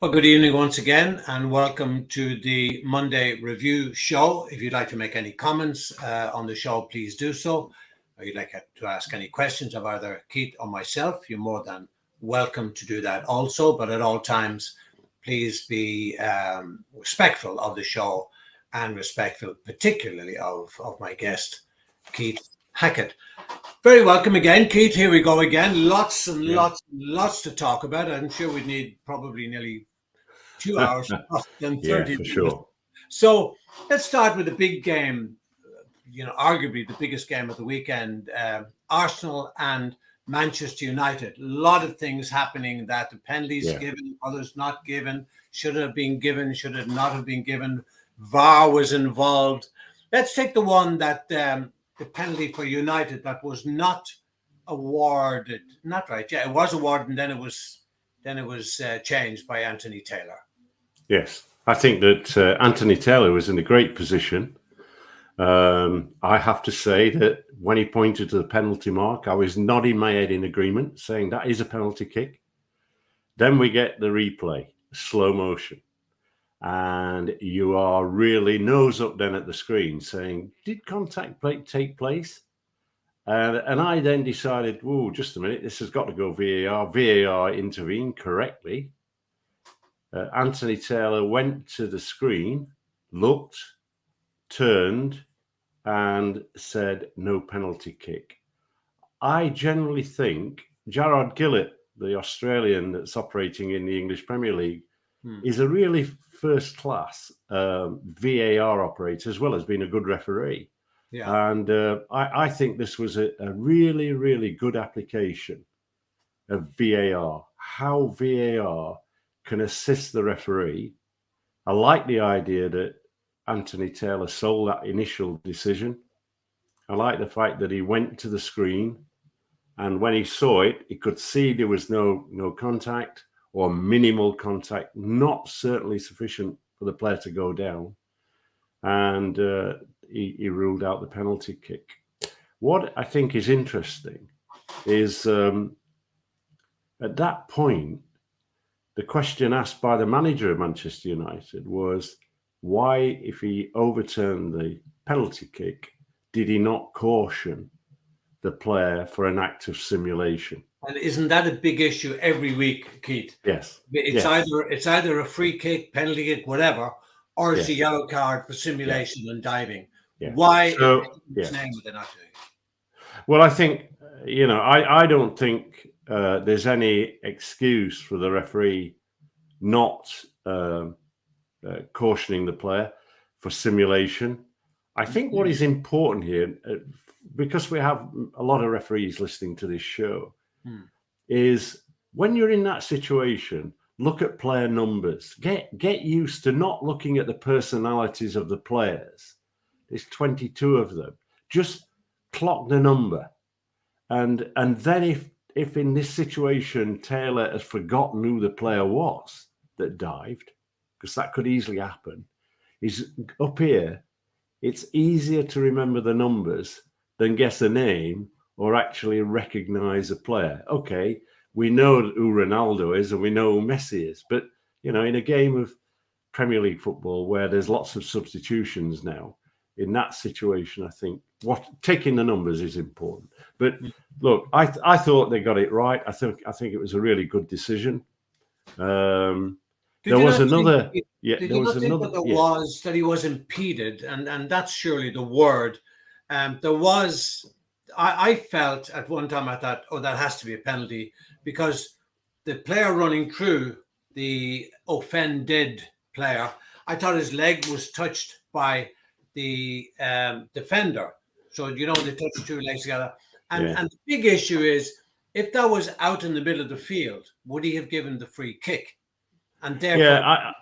Well, good evening once again, and welcome to the Monday Review Show. If you'd like to make any comments on the show, please do so. Or you'd like to ask any questions of either Keith or myself, you're more than welcome to do that also. But at all times, please be respectful of the show and respectful particularly of my guest, Keith Hackett. Very welcome again, Keith. Here we go again. Lots to talk about. I'm sure we'd need probably nearly 2 hours than 30 for minutes. sure. So let's start with the big game, arguably the biggest game of the weekend, Arsenal and Manchester United. A lot of things happening that the penalties given, others not given, should have been given, should have not have been given. VAR was involved. Let's take the one that the penalty for United that was not awarded. Not right. Yeah, it was awarded, and then it was changed by Anthony Taylor. Yes, I think that Anthony Taylor was in a great position. I have to say that when he pointed to the penalty mark, I was nodding my head in agreement, saying that is a penalty kick. Then we get the replay, slow motion, and you are really nose up then at the screen saying, did contact take place? And I then decided, oh, just a minute, this has got to go VAR. VAR intervened correctly. Anthony Taylor went to the screen, looked, turned, and said no penalty kick. I generally think Jarrod Gillett, the Australian that's operating in the English Premier League, is a really first-class VAR operator, as well as being a good referee. Yeah. And I think this was a really, really good application of VAR, how VAR can assist the referee. I like the idea that Anthony Taylor sold that initial decision. I like the fact that he went to the screen, and when he saw it, he could see there was no contact or minimal contact, not certainly sufficient for the player to go down, and he ruled out the penalty kick. What I think is interesting is at that point, the question asked by the manager of Manchester United was, why, if he overturned the penalty kick, did he not caution the player for an act of simulation? And isn't that a big issue every week, Keith? Yes. It's either a free kick, penalty kick, whatever, or it's a yellow card for simulation and diving. Yeah. Why? So, well, I think, I don't think there's any excuse for the referee not cautioning the player for simulation. I think what is important here, because we have a lot of referees listening to this show, is when you're in that situation, look at player numbers. Get used to not looking at the personalities of the players. There's 22 of them. Just clock the number. And then if in this situation Taylor has forgotten who the player was that dived, because that could easily happen, is up here, it's easier to remember the numbers than guess a name or actually recognize a player. Okay, we know who Ronaldo is and we know who Messi is, but in a game of Premier League football where there's lots of substitutions now, in that situation, I think taking the numbers is important. But look, I thought they got it right. I think it was a really good decision. There was another. Did you not think that he was impeded, and that's surely the word. There was. I felt at one time I thought, oh, that has to be a penalty because the player running through the offended player, I thought his leg was touched by the defender. So, they touch two legs together. And the big issue is, if that was out in the middle of the field, would he have given the free kick? And therefore,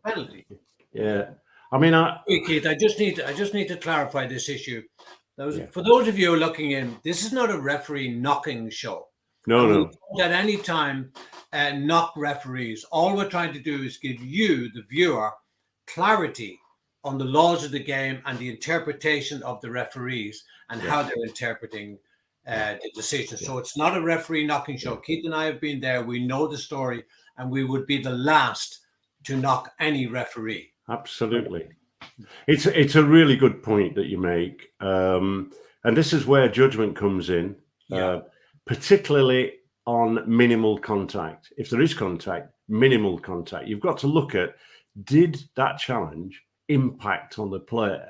penalty. Yeah. I mean, Keith, I just need to clarify this issue. For those of you who are looking in, this is not a referee knocking show. No. At any time, knock referees. All we're trying to do is give you, the viewer, clarity on the laws of the game and the interpretation of the referees and how they're interpreting the decision. So it's not a referee knocking show. Keith and I have been there. We know the story, and we would be the last to knock any referee. Absolutely. It's a really good point that you make. And this is where judgment comes in, particularly on minimal contact. If there is contact, minimal contact, you've got to look at, did that challenge impact on the player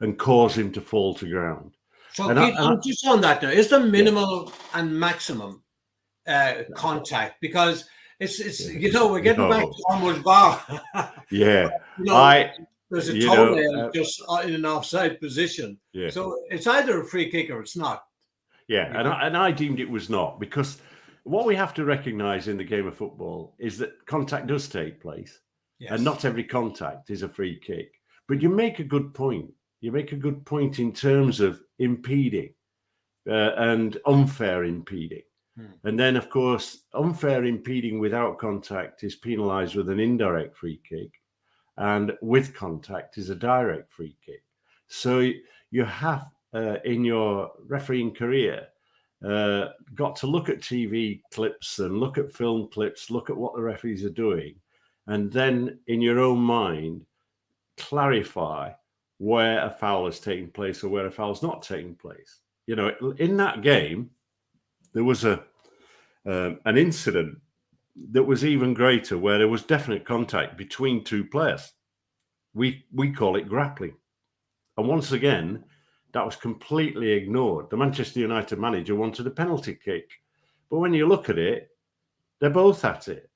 and cause him to fall to ground? So Keith, just on that now, is there minimal and maximum contact? Because it's we're getting back to almost VAR. There's a toenail just in an offside position. Yeah. So it's either a free kick or it's not. Yeah, and I deemed it was not, because what we have to recognise in the game of football is that contact does take place, and not every contact is a free kick. But you make a good point. You make a good point in terms of impeding and unfair impeding. And then, of course, unfair impeding without contact is penalised with an indirect free kick, and with contact is a direct free kick. So you have, in your refereeing career, got to look at TV clips and look at film clips, look at what the referees are doing, and then in your own mind, clarify where a foul is taking place or where a foul is not taking place. In that game, there was an incident that was even greater, where there was definite contact between two players. We call it grappling. And once again, that was completely ignored. The Manchester United manager wanted a penalty kick. But when you look at it, they're both at it.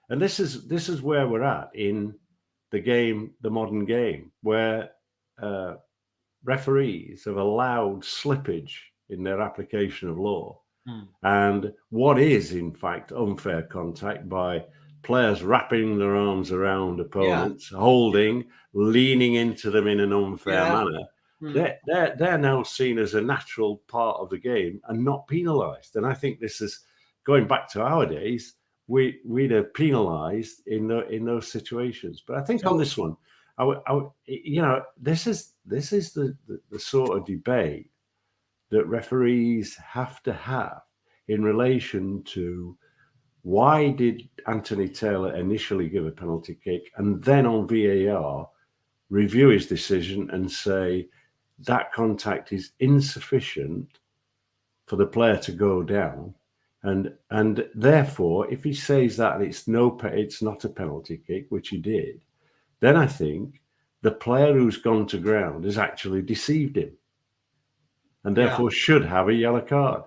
And this is where we're at in the game, the modern game, where referees have allowed slippage in their application of law. And what is, in fact, unfair contact by players wrapping their arms around opponents, holding, leaning into them in an unfair manner, they're now seen as a natural part of the game and not penalised. And I think this is going back to our days. We'd have penalised in those situations. But I think on this one, this is the sort of debate that referees have to have in relation to why did Anthony Taylor initially give a penalty kick and then on VAR review his decision and say that contact is insufficient for the player to go down, and therefore if he says that it's not a penalty kick, which he did, then I think the player who's gone to ground has actually deceived him, and therefore should have a yellow card.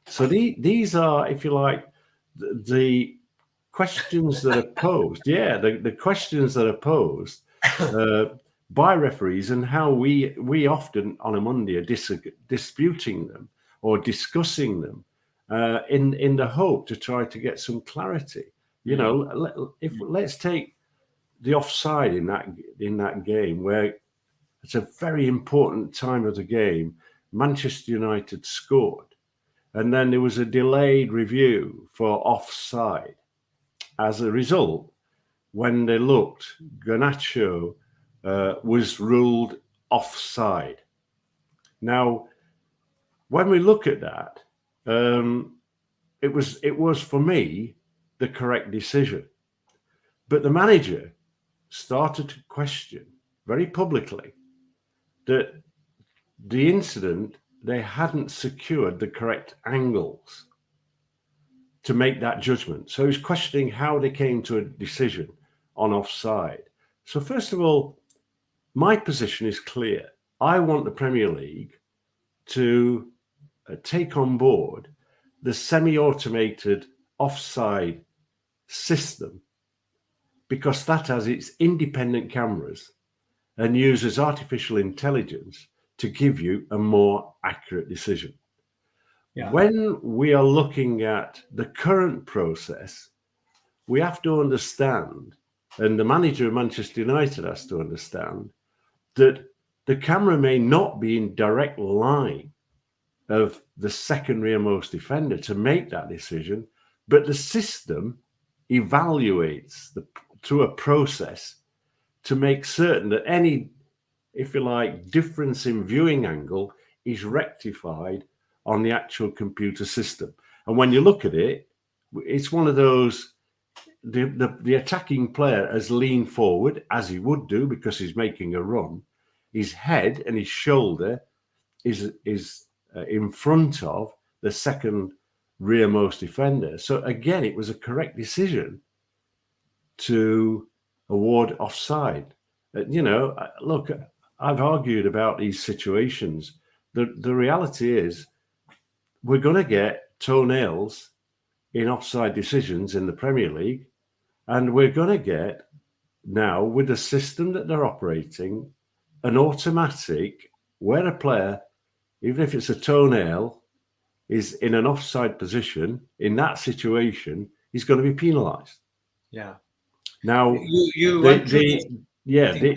So these are, if you like, the questions that are posed. The questions that are posed by referees, and how we often on a Monday are disputing them or discussing them in the hope to try to get some clarity. Let's take the offside in that game, where it's a very important time of the game. Manchester United scored, and then there was a delayed review for offside. As a result, when they looked, Garnacho was ruled offside. Now, when we look at that, it was for me the correct decision. But the manager started to question very publicly that the incident, they hadn't secured the correct angles to make that judgment. So he's questioning how they came to a decision on offside. So first of all, my position is clear. I want the Premier League to take on board the semi-automated offside system, because that has its independent cameras and uses artificial intelligence to give you a more accurate decision. When we are looking at the current process, we have to understand, and the manager of Manchester United has to understand, that the camera may not be in direct line of the second rearmost defender to make that decision, but the system evaluates through a process to make certain that any, if you like, difference in viewing angle is rectified on the actual computer system. And when you look at it, it's one of those the attacking player has leaned forward, as he would do because he's making a run. His head and his shoulder is in front of the second rearmost defender. So again, it was a correct decision to award offside. Look, I've argued about these situations. The reality is we're going to get toenails in offside decisions in the Premier League, and we're going to get now, with the system that they're operating, an automatic where a player, even if it's a toenail, is in an offside position, in that situation, he's going to be penalised. Yeah. Now, you went through this.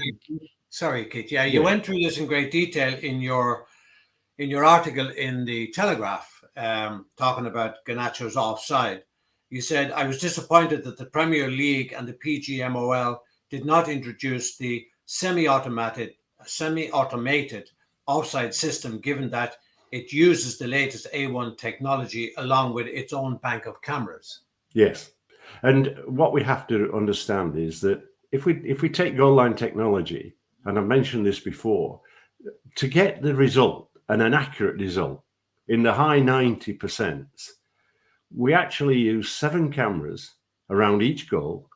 Sorry, Keith. Yeah, you Yeah. went through this in great detail in your article in the Telegraph, talking about Garnacho's offside. You said, I was disappointed that the Premier League and the PGMOL did not introduce the semi-automated offside system, given that it uses the latest A1 technology along with its own bank of cameras. Yes. And what we have to understand is that if we take goal line technology, and I've mentioned this before, to get the result and an accurate result in the high 90%, we actually use 7 cameras around each goal,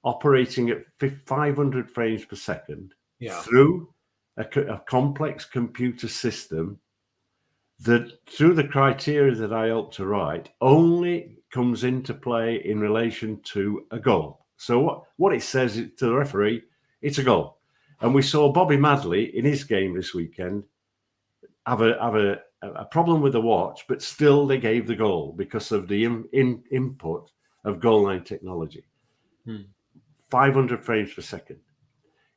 operating at 500 frames per second through a complex computer system that, through the criteria that I helped to write, only comes into play in relation to a goal. So what it says to the referee, it's a goal. And we saw Bobby Madley in his game this weekend have a problem with the watch, but still they gave the goal because of the input of goal line technology. 500 frames per second.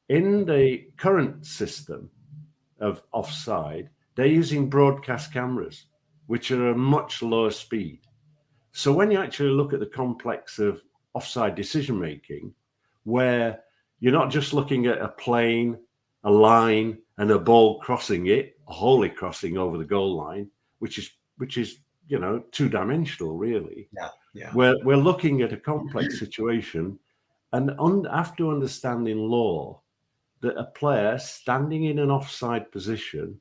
In the current system of offside, they're using broadcast cameras, which are a much lower speed. So when you actually look at the complex of offside decision making, where you're not just looking at a plane, a line, and a ball crossing it, wholly crossing over the goal line, which is two-dimensional, really. Yeah. We're looking at a complex situation, and after understanding law, that a player standing in an offside position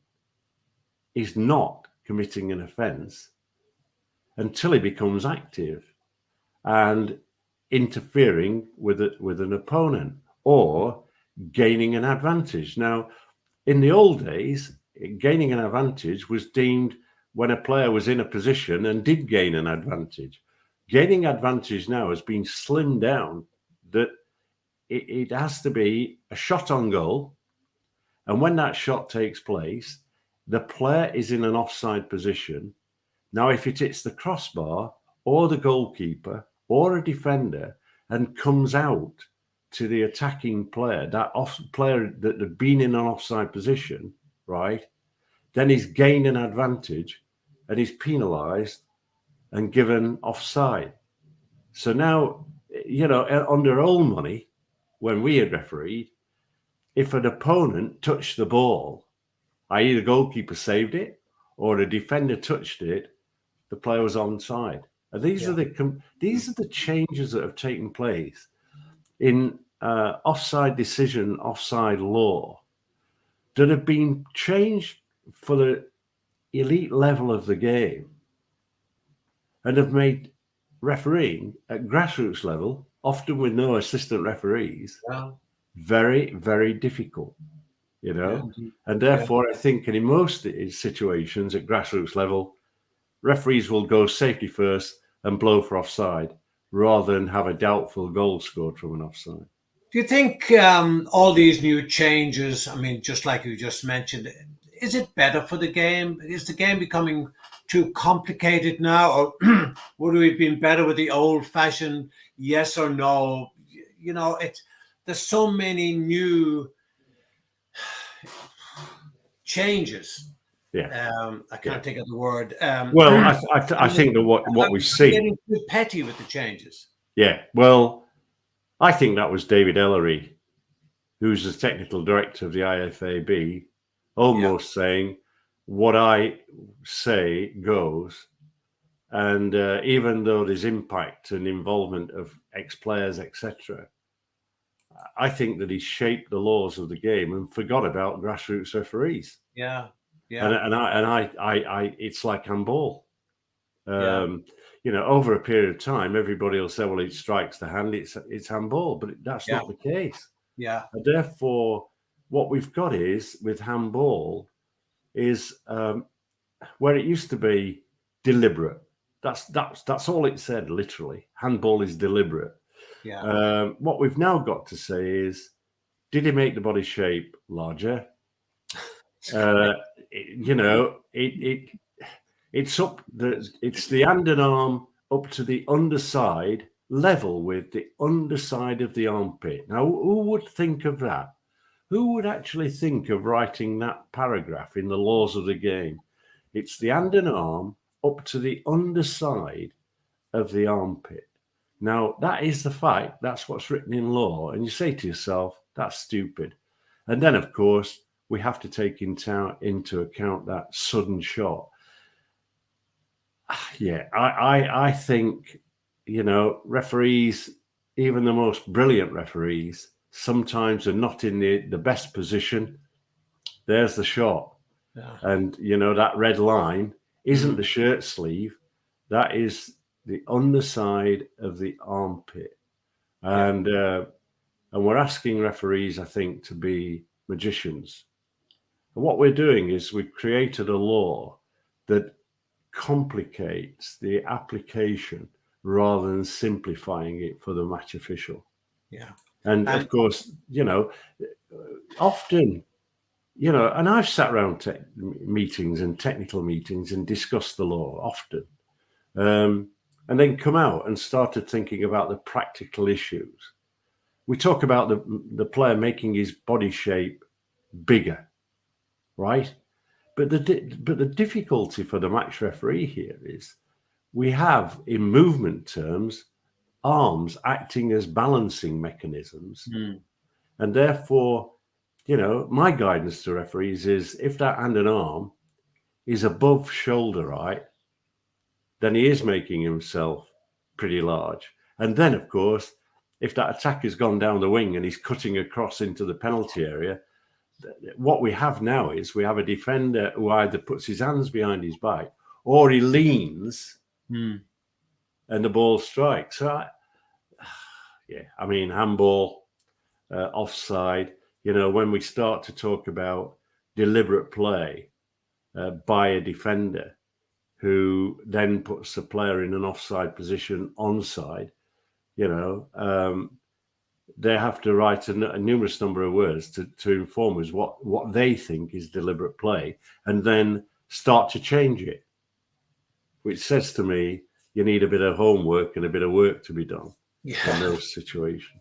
is not committing an offence until he becomes active and interfering with an opponent or gaining an advantage. Now, in the old days, gaining an advantage was deemed when a player was in a position and did gain an advantage. Gaining advantage now has been slimmed down, that it has to be a shot on goal, and when that shot takes place, the player is in an offside position. Now, if it hits the crossbar or the goalkeeper or a defender and comes out to the attacking player, player that had been in an offside position, right, then he's gained an advantage and he's penalised and given offside. So now, under old money, when we had refereed, if an opponent touched the ball, i.e. the goalkeeper saved it or a defender touched it, the player was onside. And these are the changes that have taken place in offside decision, offside law, that have been changed for the elite level of the game and have made refereeing at grassroots level, often with no assistant referees, very, very difficult, and therefore I think in most situations at grassroots level, referees will go safety first and blow for offside rather than have a doubtful goal scored from an offside. Do you think all these new changes, I mean, just like you just mentioned, is it better for the game? Is the game becoming too complicated now? Or would we have been better with the old-fashioned yes or no? There's so many new changes. I can't think of the word. I think that what we've seen, getting too petty with the changes. Yeah, well, I think that was David Ellery, who's the technical director of the IFAB, almost saying, what I say goes. And even though there's impact and involvement of ex-players, etc., I think that he shaped the laws of the game and forgot about grassroots referees. Yeah. I it's like handball. Yeah. Over a period of time, everybody will say, "Well, it strikes the hand; it's handball," but that's Yeah. not the case. Yeah. And therefore, what we've got is with handball is where it used to be deliberate. That's all it said. Literally, handball is deliberate. Yeah. What we've now got to say is, did he make the body shape larger? It's the hand and arm up to the underside, level with the underside of the armpit. Now, who would think of that? Who would actually think of writing that paragraph in the laws of the game? It's the hand and arm up to the underside of the armpit. Now, that is the fact. That's what's written in law. And you say to yourself, that's stupid. And then, of course, we have to take into account that sudden shot. Yeah, I think, referees, even the most brilliant referees, sometimes are not in the best position. There's the shot. Yeah. And, that red line isn't the shirt sleeve. That is the underside of the armpit. And we're asking referees, I think, to be magicians. And what we're doing is we've created a law that complicates the application rather than simplifying it for the match official. Yeah. And of course, often, and I've sat around meetings and technical meetings and discussed the law often, and then come out and started thinking about the practical issues. We talk about the player making his body shape bigger, right? But the difficulty for the match referee here is we have, in movement terms, arms acting as balancing mechanisms. And therefore, my guidance to referees is if that hand and arm is above shoulder height, then he is making himself pretty large. And then, of course, if that attack has gone down the wing and he's cutting across into the penalty area, what we have now is we have a defender who either puts his hands behind his back or he leans and the ball strikes. So, handball, offside, when we start to talk about deliberate play by a defender who then puts the player in an offside position onside, they have to write a numerous number of words to inform us what they think is deliberate play and then start to change it, which says to me you need a bit of homework and a bit of work to be done in those situations.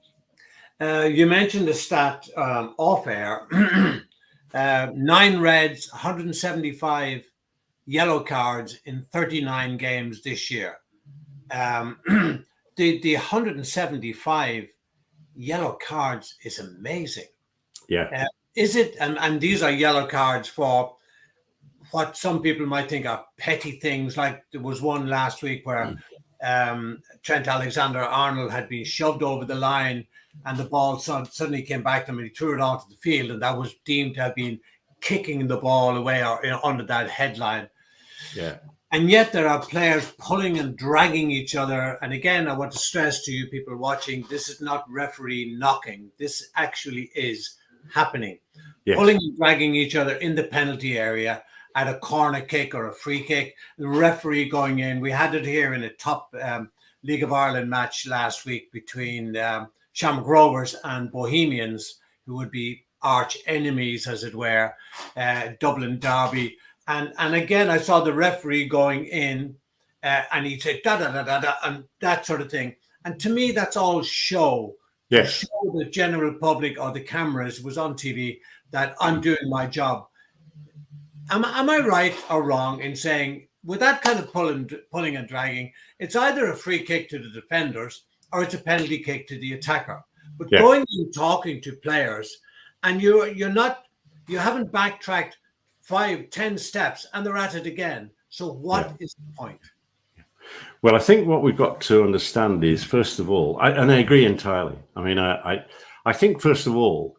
You mentioned the stat off air, 9 reds, 175 yellow cards in 39 games this year. The 175 yellow cards is amazing. Yeah. Is it? And these are yellow cards for what some people might think are petty things. Like there was one last week where Trent Alexander-Arnold had been shoved over the line and the ball suddenly came back to him and he threw it onto the field, and that was deemed to have been kicking the ball away or under that headline. Yeah. And yet there are players pulling and dragging each other. And again, I want to stress to you people watching, this is not referee knocking. This actually is happening. Yes. Pulling and dragging each other in the penalty area at a corner kick or a free kick. The referee going in. We had it here in a top League of Ireland match last week between Shamrock Rovers and Bohemians, who would be arch enemies, as it were, Dublin Derby. And again, I saw the referee going in and he'd say da-da-da-da-da and that sort of thing. And to me, that's all show. Yes. To show the general public or the cameras, was on TV, that I'm doing my job. Am I right or wrong in saying with that kind of pulling and dragging, it's either a free kick to the defenders or it's a penalty kick to the attacker? But going and talking to players and you haven't backtracked 5-10 steps and they're at it again. So what is the point? Well, I think what we've got to understand is, first of all, and I agree entirely. I mean, I think, first of all,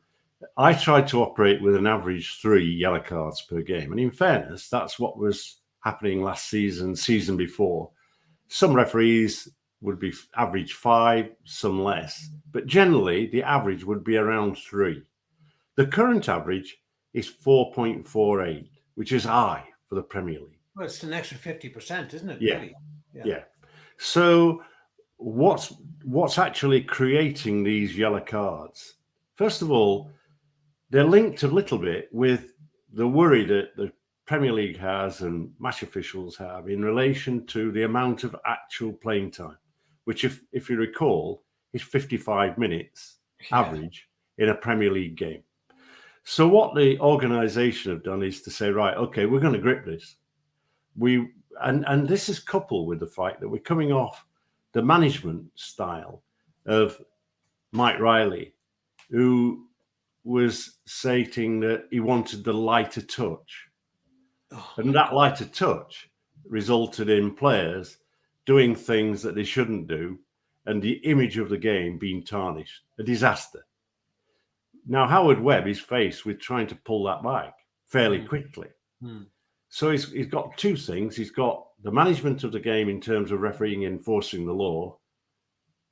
I tried to operate with an average 3 yellow cards per game. And in fairness, that's what was happening last season before. Some referees would be average 5, some less. But generally, the average would be around 3. The current average is 4.48, which is high for the Premier League. Well, it's an extra 50%, isn't it? Yeah. Really? Yeah. So what's actually creating these yellow cards? First of all, they're linked a little bit with the worry that the Premier League has and match officials have in relation to the amount of actual playing time, which, if you recall, is 55 minutes average in a Premier League game. So what the organisation have done is to say, right, okay, we're going to grip this. And this is coupled with the fact that we're coming off the management style of Mike Riley, who was stating that he wanted the lighter touch. And that lighter touch resulted in players doing things that they shouldn't do and the image of the game being tarnished. A disaster. Now, Howard Webb is faced with trying to pull that back fairly quickly. So he's got two things. He's got the management of the game in terms of refereeing and enforcing the law,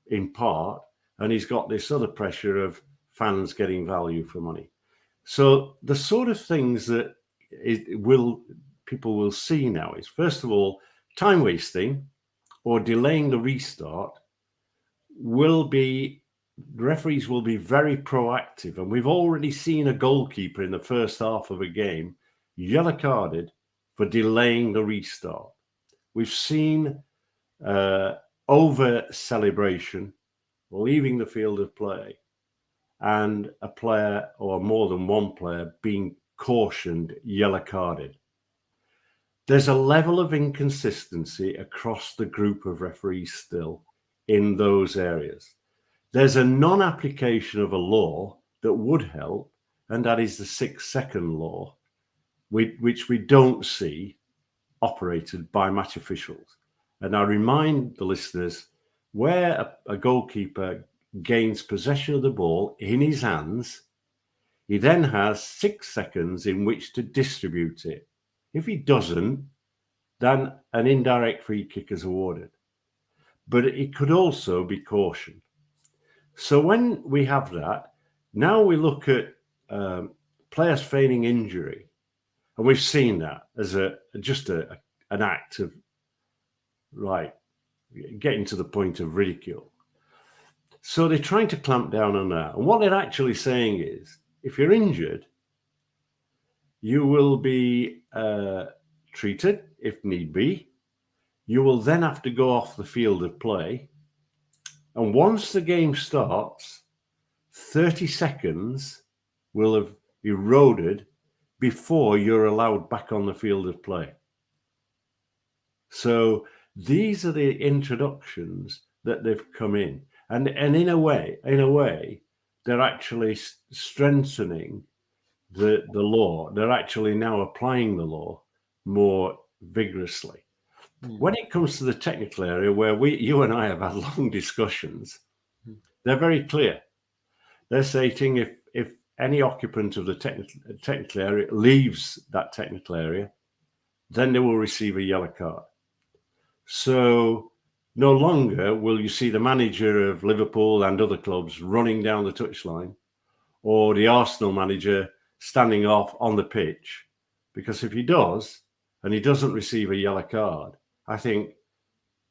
in part, and he's got this other pressure of fans getting value for money. So the sort of things that people will see now is, first of all, time wasting or delaying the restart referees will be very proactive. And we've already seen a goalkeeper in the first half of a game yellow carded for delaying the restart. We've seen over celebration, leaving the field of play, and a player or more than one player being cautioned, yellow carded. There's a level of inconsistency across the group of referees still in those areas. There's a non-application of a law that would help, and that is the 6-second law, which we don't see operated by match officials. And I remind the listeners, where a goalkeeper gains possession of the ball in his hands, he then has 6 seconds in which to distribute it. If he doesn't, then an indirect free kick is awarded. But it could also be cautioned. So when we have that, now we look at players feigning injury, and we've seen that as an act of getting to the point of ridicule. So they're trying to clamp down on that. And what they're actually saying is, if you're injured, you will be treated if need be. You will then have to go off the field of play. And once the game starts, 30 seconds will have eroded before you're allowed back on the field of play. So these are the introductions that they've come in. And in a way, they're actually strengthening the law. They're actually now applying the law more vigorously. When it comes to the technical area, where you and I have had long discussions, they're very clear. They're stating if any occupant of the technical area leaves that technical area, then they will receive a yellow card. So no longer will you see the manager of Liverpool and other clubs running down the touchline, or the Arsenal manager standing off on the pitch, because if he does, and he doesn't receive a yellow card, I think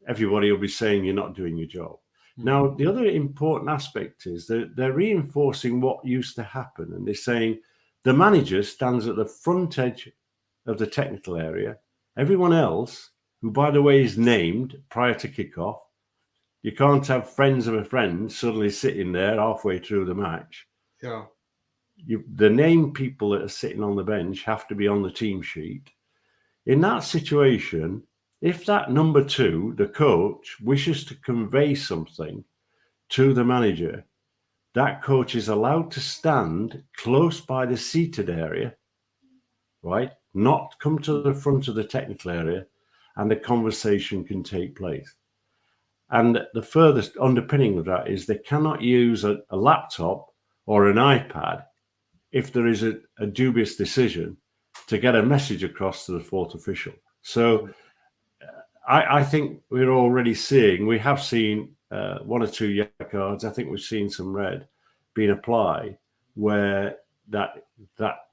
everybody will be saying you're not doing your job. Now, the other important aspect is that they're reinforcing what used to happen, and they're saying the manager stands at the front edge of the technical area. Everyone else, who, by the way, is named prior to kickoff, you can't have friends of a friend suddenly sitting there halfway through the match. Sure. The named people that are sitting on the bench have to be on the team sheet. In that situation, if that number 2, the coach, wishes to convey something to the manager, that coach is allowed to stand close by the seated area, right? Not come to the front of the technical area, and the conversation can take place. And the furthest underpinning of that is they cannot use a laptop or an iPad if there is a dubious decision to get a message across to the fourth official. So I think we're already seeing, we have seen 1 or 2 yellow cards. I think we've seen some red being applied where that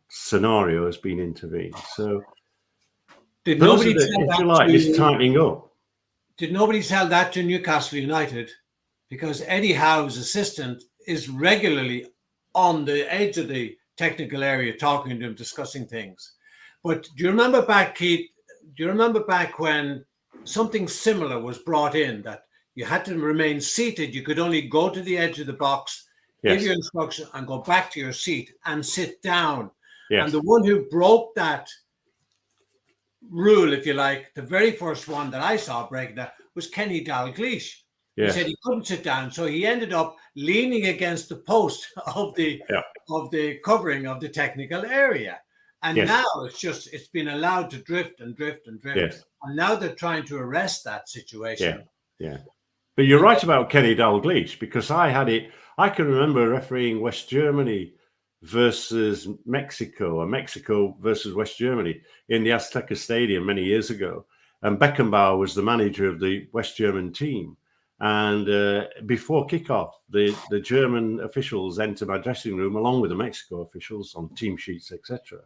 scenario has been intervened. So Did those nobody are the, tell if you that like, to, it's tightening up. Did nobody tell that to Newcastle United? Because Eddie Howe's assistant is regularly on the edge of the technical area talking to him, discussing things. But do you remember back, Keith, when something similar was brought in, that you had to remain seated? You could only go to the edge of the box, Yes. give your instruction, and go back to your seat and sit down. Yes. And the one who broke that rule, if you like, the very first one that I saw break that was Kenny Dalglish. Yes. He said he couldn't sit down, so he ended up leaning against the post of the covering of the technical area. And Yes. now it's been allowed to drift and drift and drift. Yes. And now they're trying to arrest that situation. Yeah. But you're right about Kenny Dalglish, because I can remember refereeing West Germany versus Mexico, or Mexico versus West Germany in the Azteca Stadium many years ago. And Beckenbauer was the manager of the West German team. And before kickoff, the German officials entered my dressing room along with the Mexico officials on team sheets, etc.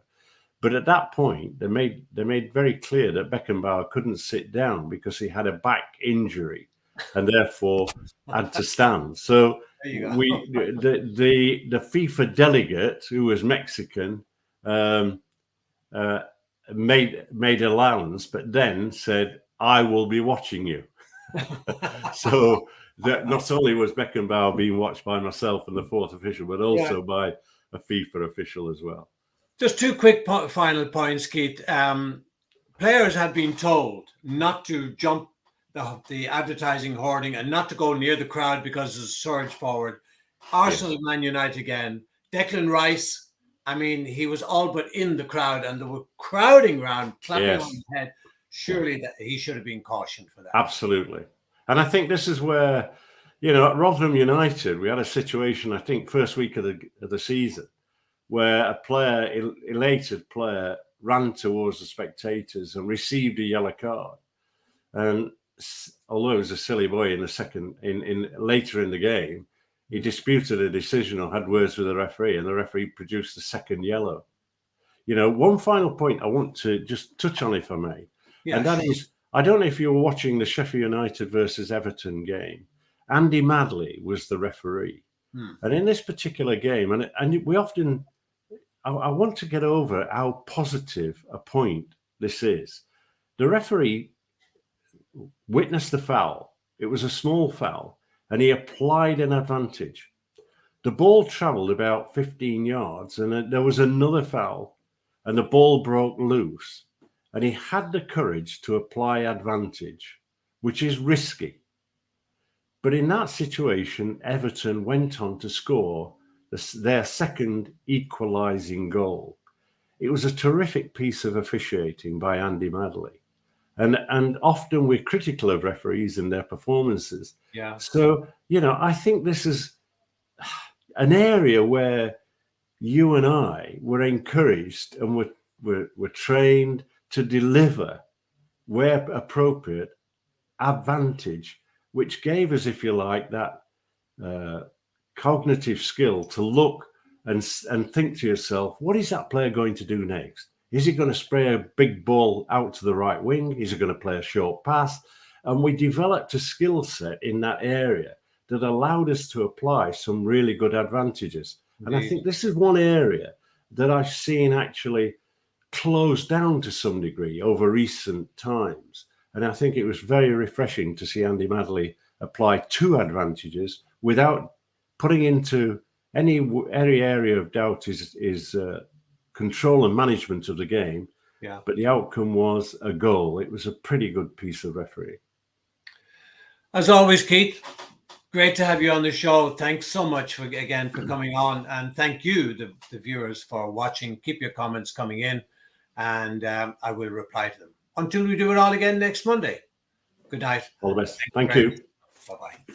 But at that point, they made very clear that Beckenbauer couldn't sit down because he had a back injury, and therefore had to stand. So the FIFA delegate, who was Mexican, made allowance, but then said, "I will be watching you." So that not only was Beckenbauer being watched by myself and the fourth official, but also by a FIFA official as well. Just 2 quick final points, Keith. Players had been told not to jump the advertising hoarding and not to go near the crowd because there's a surge forward. Arsenal, Man United again. Declan Rice, I mean, he was all but in the crowd and they were crowding around, clapping on his head. Surely that he should have been cautioned for that. Absolutely. And I think this is where, at Rotherham United, we had a situation, I think, first week of the season, where a elated player, ran towards the spectators and received a yellow card. And although it was a silly boy later in the game, he disputed a decision or had words with the referee, and the referee produced a second yellow. One final point I want to just touch on, if I may. Yeah, and that is, I don't know if you were watching the Sheffield United versus Everton game. Andy Madley was the referee. And in this particular game, and we often, I want to get over how positive a point this is. The referee witnessed the foul. It was a small foul, and he applied an advantage. The ball travelled about 15 yards, and there was another foul, and the ball broke loose. And he had the courage to apply advantage, which is risky. But in that situation, Everton went on to score their second equalising goal. It was a terrific piece of officiating by Andy Madley. And often we're critical of referees and their performances. Yeah. So, I think this is an area where you and I were encouraged and were trained to deliver, where appropriate, advantage, which gave us, if you like, that cognitive skill to look and think to yourself, what is that player going to do next? Is he going to spray a big ball out to the right wing? Is he going to play a short pass? And we developed a skill set in that area that allowed us to apply some really good advantages. Indeed. And I think this is one area that I've seen actually closed down to some degree over recent times. And I think it was very refreshing to see Andy Madley apply 2 advantages without putting into any area of doubt his control and management of the game. Yeah. But the outcome was a goal. It was a pretty good piece of refereeing. As always, Keith, great to have you on the show. Thanks so much for coming on. And thank you, the viewers, for watching. Keep your comments coming in, and I will reply to them. until we do it all again next Monday. Good night. All the best. Thank you. Bye-bye.